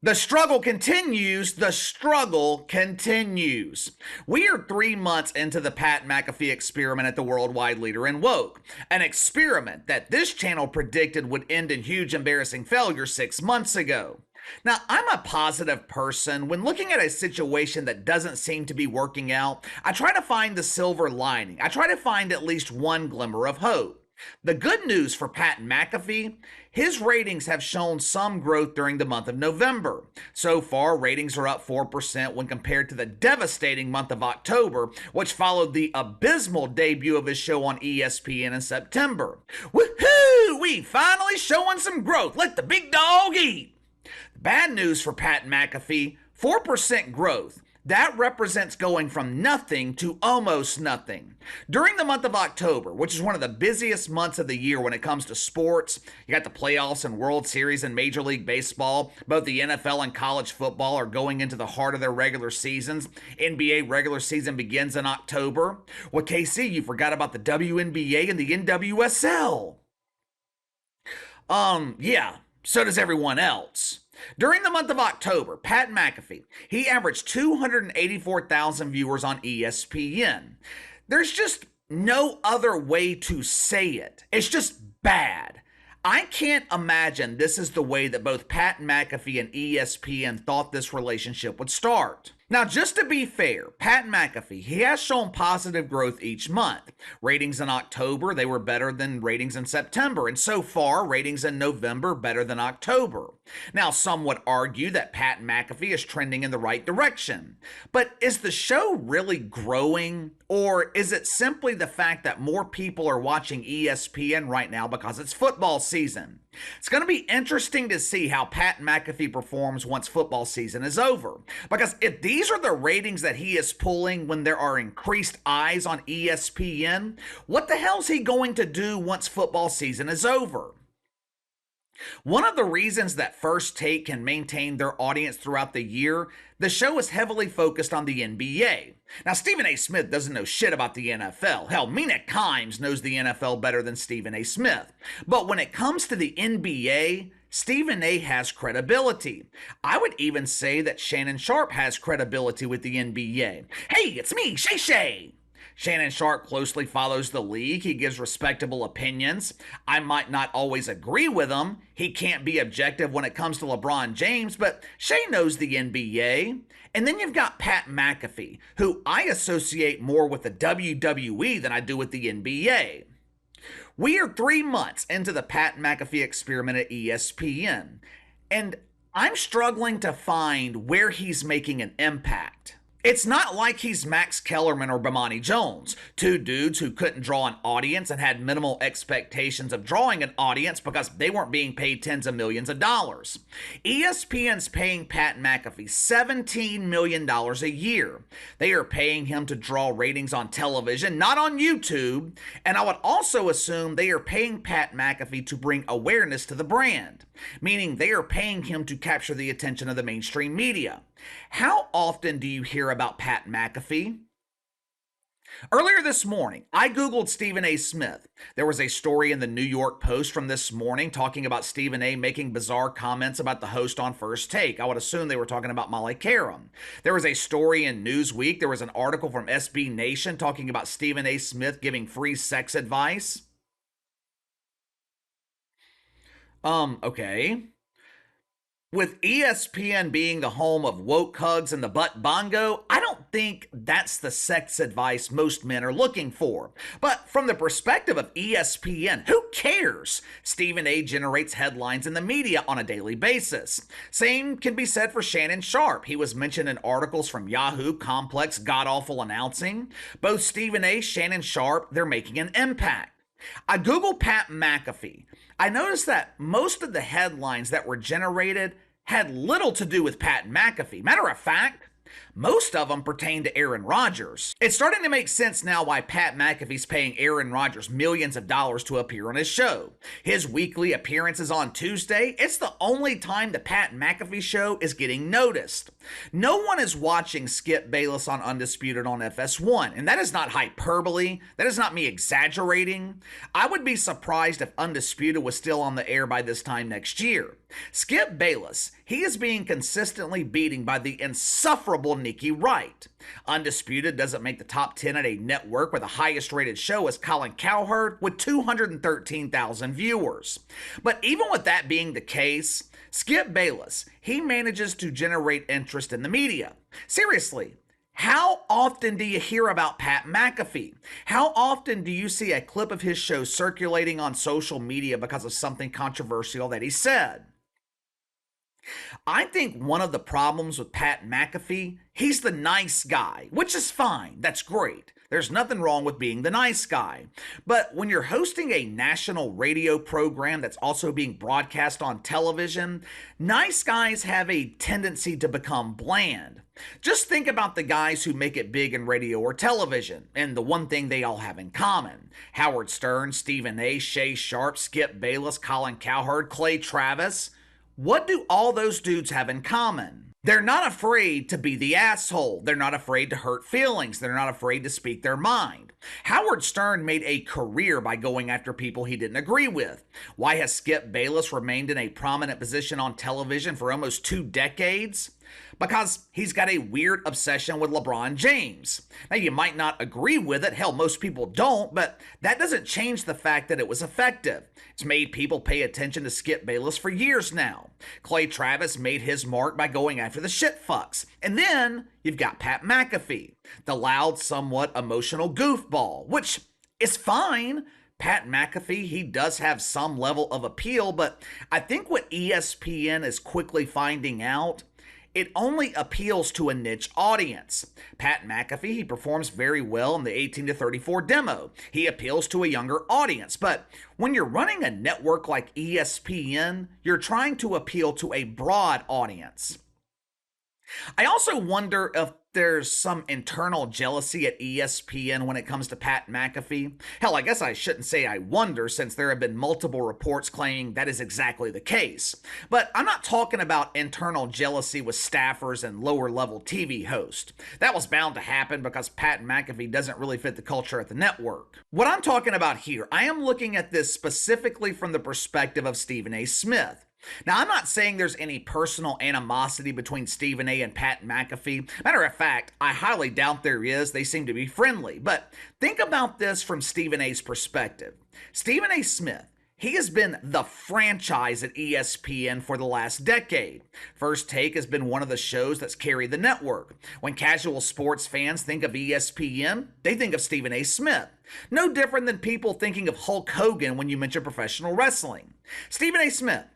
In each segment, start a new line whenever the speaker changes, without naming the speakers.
The struggle continues. The struggle continues. We are 3 months into the Pat McAfee experiment at the worldwide leader in woke. An experiment that this channel predicted would end in huge embarrassing failure 6 months ago. Now, I'm a positive person. When looking at a situation that doesn't seem to be working out, I try to find the silver lining. I try to find at least one glimmer of hope. The good news for Pat McAfee, his ratings have shown some growth during the month of November. So far, ratings are up 4% when compared to the devastating month of October, which followed the abysmal debut of his show on ESPN in September. Woohoo! We finally showing some growth. Let the big dog eat. Bad news for Pat McAfee, 4% growth. That represents going from nothing to almost nothing. During the month of October, which is one of the busiest months of the year when it comes to sports, you got the playoffs and World Series and Major League Baseball. Both the NFL and college football are going into the heart of their regular seasons. NBA regular season begins in October. Well, KC, you forgot about the WNBA and the NWSL. Yeah, so does everyone else. During the month of October, Pat McAfee, he averaged 284,000 viewers on ESPN. There's just no other way to say it. It's just bad. I can't imagine this is the way that both Pat McAfee and ESPN thought this relationship would start. Now, just to be fair, Pat McAfee, he has shown positive growth each month. Ratings in October, they were better than ratings in September, and so far, ratings in November better than October. Now, some would argue that Pat McAfee is trending in the right direction. But is the show really growing? Or is it simply the fact that more people are watching ESPN right now because it's football season? It's going to be interesting to see how Pat McAfee performs once football season is over. Because if these are the ratings that he is pulling when there are increased eyes on ESPN, what the hell's he going to do once football season is over? One of the reasons that First Take can maintain their audience throughout the year, the show is heavily focused on the NBA. Now, Stephen A. Smith doesn't know shit about the NFL. Hell, Mina Kimes knows the NFL better than Stephen A. Smith. But when it comes to the NBA, Stephen A. has credibility. I would even say that Shannon Sharpe has credibility with the NBA. Hey, it's me, Shay Shay. Shannon Sharpe closely follows the league. He gives respectable opinions. I might not always agree with him. He can't be objective when it comes to LeBron James, but Shay knows the NBA. And then you've got Pat McAfee, who I associate more with the WWE than I do with the NBA. We are 3 months into the Pat McAfee experiment at ESPN, and I'm struggling to find where he's making an impact. It's not like he's Max Kellerman or Bomani Jones, two dudes who couldn't draw an audience and had minimal expectations of drawing an audience because they weren't being paid tens of millions of dollars. ESPN's paying Pat McAfee $17 million a year. They are paying him to draw ratings on television, not on YouTube, and I would also assume they are paying Pat McAfee to bring awareness to the brand, meaning they are paying him to capture the attention of the mainstream media. How often do you hear about Pat McAfee? Earlier this morning, I Googled Stephen A. Smith. There was a story in the New York Post from this morning talking about Stephen A. making bizarre comments about the host on First Take. I would assume they were talking about Molly Karam. There was a story in Newsweek. There was an article from SB Nation talking about Stephen A. Smith giving free sex advice. Okay. With ESPN being the home of woke hugs and the butt bongo, I don't think that's the sex advice most men are looking for. But from the perspective of ESPN, who cares? Stephen A. generates headlines in the media on a daily basis. Same can be said for Shannon Sharpe. He was mentioned in articles from Yahoo, Complex, God-Awful Announcing. Both Stephen A., Shannon Sharpe, they're making an impact. I Googled Pat McAfee. I noticed that most of the headlines that were generated had little to do with Pat McAfee. Matter of fact, most of them pertain to Aaron Rodgers. It's starting to make sense now why Pat McAfee's paying Aaron Rodgers millions of dollars to appear on his show. His weekly appearances on Tuesday, it's the only time the Pat McAfee Show is getting noticed. No one is watching Skip Bayless on Undisputed on FS1, and that is not hyperbole. That is not me exaggerating. I would be surprised if Undisputed was still on the air by this time next year. Skip Bayless, he is being consistently beaten by the insufferable Nikki Wright. Undisputed doesn't make the top 10 at a network where the highest rated show is Colin Cowherd with 213,000 viewers. But even with that being the case, Skip Bayless, he manages to generate interest in the media. Seriously, how often do you hear about Pat McAfee? How often do you see a clip of his show circulating on social media because of something controversial that he said? I think one of the problems with Pat McAfee, he's the nice guy, which is fine. That's great. There's nothing wrong with being the nice guy. But when you're hosting a national radio program that's also being broadcast on television, nice guys have a tendency to become bland. Just think about the guys who make it big in radio or television, and the one thing they all have in common. Howard Stern, Stephen A., Shay Sharp, Skip Bayless, Colin Cowherd, Clay Travis. What do all those dudes have in common? They're not afraid to be the asshole. They're not afraid to hurt feelings. They're not afraid to speak their mind. Howard Stern made a career by going after people he didn't agree with. Why has Skip Bayless remained in a prominent position on television for almost 2 decades? Because he's got a weird obsession with LeBron James. Now, you might not agree with it. Hell, most people don't, but that doesn't change the fact that it was effective. It's made people pay attention to Skip Bayless for years now. Clay Travis made his mark by going after the shit fucks. And then you've got Pat McAfee, the loud, somewhat emotional goofball, which is fine. Pat McAfee, he does have some level of appeal, but I think what ESPN is quickly finding out, it only appeals to a niche audience. Pat McAfee, he performs very well in the 18 to 34 demo. He appeals to a younger audience. But when you're running a network like ESPN, you're trying to appeal to a broad audience. I also wonder if there's some internal jealousy at ESPN when it comes to Pat McAfee. Hell, I guess I shouldn't say I wonder, since there have been multiple reports claiming that is exactly the case. But I'm not talking about internal jealousy with staffers and lower-level TV hosts. That was bound to happen because Pat McAfee doesn't really fit the culture at the network. What I'm talking about here, I am looking at this specifically from the perspective of Stephen A. Smith. Now, I'm not saying there's any personal animosity between Stephen A. and Pat McAfee. Matter of fact, I highly doubt there is. They seem to be friendly. But think about this from Stephen A.'s perspective. Stephen A. Smith, he has been the franchise at ESPN for the last decade. First Take has been one of the shows that's carried the network. When casual sports fans think of ESPN, they think of Stephen A. Smith. No different than people thinking of Hulk Hogan when you mention professional wrestling. Stephen A. Smith,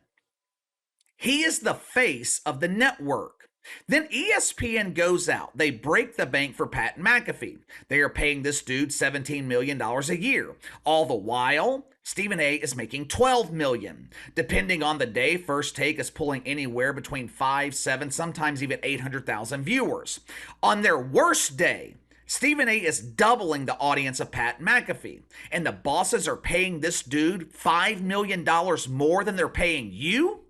he is the face of the network. Then ESPN goes out. They break the bank for Pat McAfee. They are paying this dude $17 million a year. All the while, Stephen A. is making $12 million. Depending on the day, First Take is pulling anywhere between 5, 7, sometimes even 800,000 viewers. On their worst day, Stephen A. is doubling the audience of Pat McAfee. And the bosses are paying this dude $5 million more than they're paying you?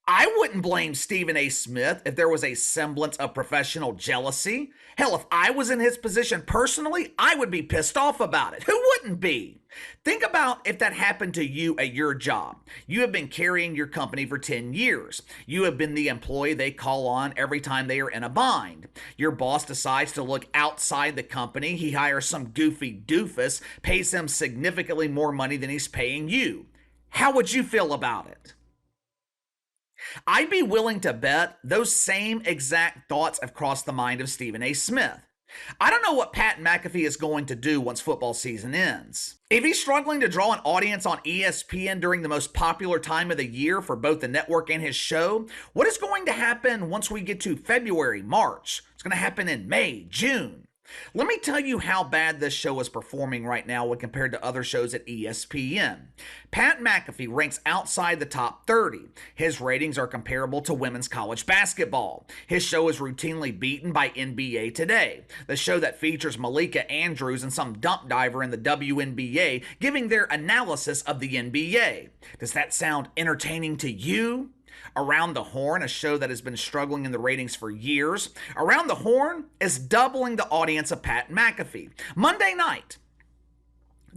I wouldn't blame Stephen A. Smith if there was a semblance of professional jealousy. Hell, if I was in his position personally, I would be pissed off about it. Who wouldn't be? Think about if that happened to you at your job. You have been carrying your company for 10 years. You have been the employee they call on every time they are in a bind. Your boss decides to look outside the company. He hires some goofy doofus, pays him significantly more money than he's paying you. How would you feel about it? I'd be willing to bet those same exact thoughts have crossed the mind of Stephen A. Smith. I don't know what Pat McAfee is going to do once football season ends. If he's struggling to draw an audience on ESPN during the most popular time of the year for both the network and his show, what is going to happen once we get to February, March? It's going to happen in May, June. Let me tell you how bad this show is performing right now when compared to other shows at ESPN. Pat McAfee ranks outside the top 30. His ratings are comparable to women's college basketball. His show is routinely beaten by NBA Today, the show that features Malika Andrews and some dump diver in the WNBA giving their analysis of the NBA. Does that sound entertaining to you? Around the Horn, a show that has been struggling in the ratings for years. Around the Horn is doubling the audience of Pat McAfee. Monday night,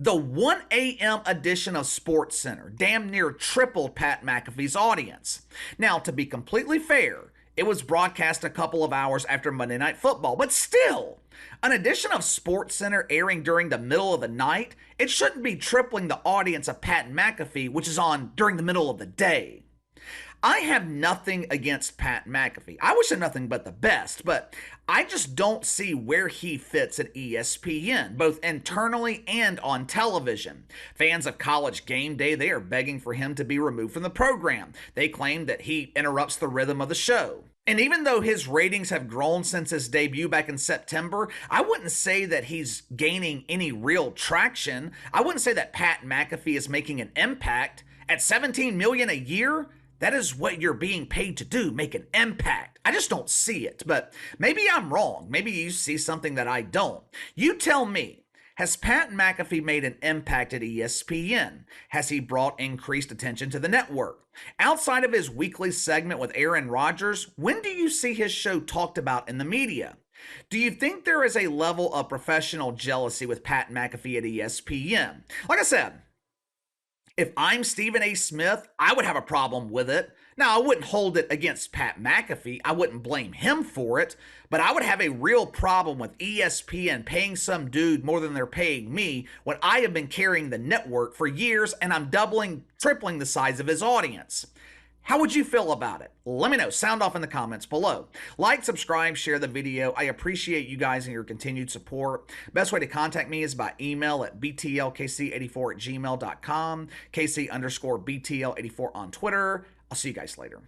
The 1 a.m. edition of SportsCenter damn near tripled Pat McAfee's audience. Now, to be completely fair, it was broadcast a couple of hours after Monday Night Football, but still, an edition of SportsCenter airing during the middle of the night, it shouldn't be tripling the audience of Pat McAfee, which is on during the middle of the day. I have nothing against Pat McAfee. I wish him nothing but the best, but I just don't see where he fits at ESPN, both internally and on television. Fans of College Game Day, they are begging for him to be removed from the program. They claim that he interrupts the rhythm of the show. And even though his ratings have grown since his debut back in September, I wouldn't say that he's gaining any real traction. I wouldn't say that Pat McAfee is making an impact. At $17 million a year, that is what you're being paid to do, make an impact. I just don't see it, but maybe I'm wrong. Maybe you see something that I don't. You tell me, has Pat McAfee made an impact at ESPN? Has he brought increased attention to the network? Outside of his weekly segment with Aaron Rodgers, when do you see his show talked about in the media? Do you think there is a level of professional jealousy with Pat McAfee at ESPN? Like I said, if I'm Stephen A. Smith, I would have a problem with it. Now, I wouldn't hold it against Pat McAfee. I wouldn't blame him for it, but I would have a real problem with ESPN paying some dude more than they're paying me when I have been carrying the network for years and I'm doubling, tripling the size of his audience. How would you feel about it? Let me know. Sound off in the comments below. Like, subscribe, share the video. I appreciate you guys and your continued support. Best way to contact me is by email at btlkc84@gmail.com, KC_BTL84 on Twitter. I'll see you guys later.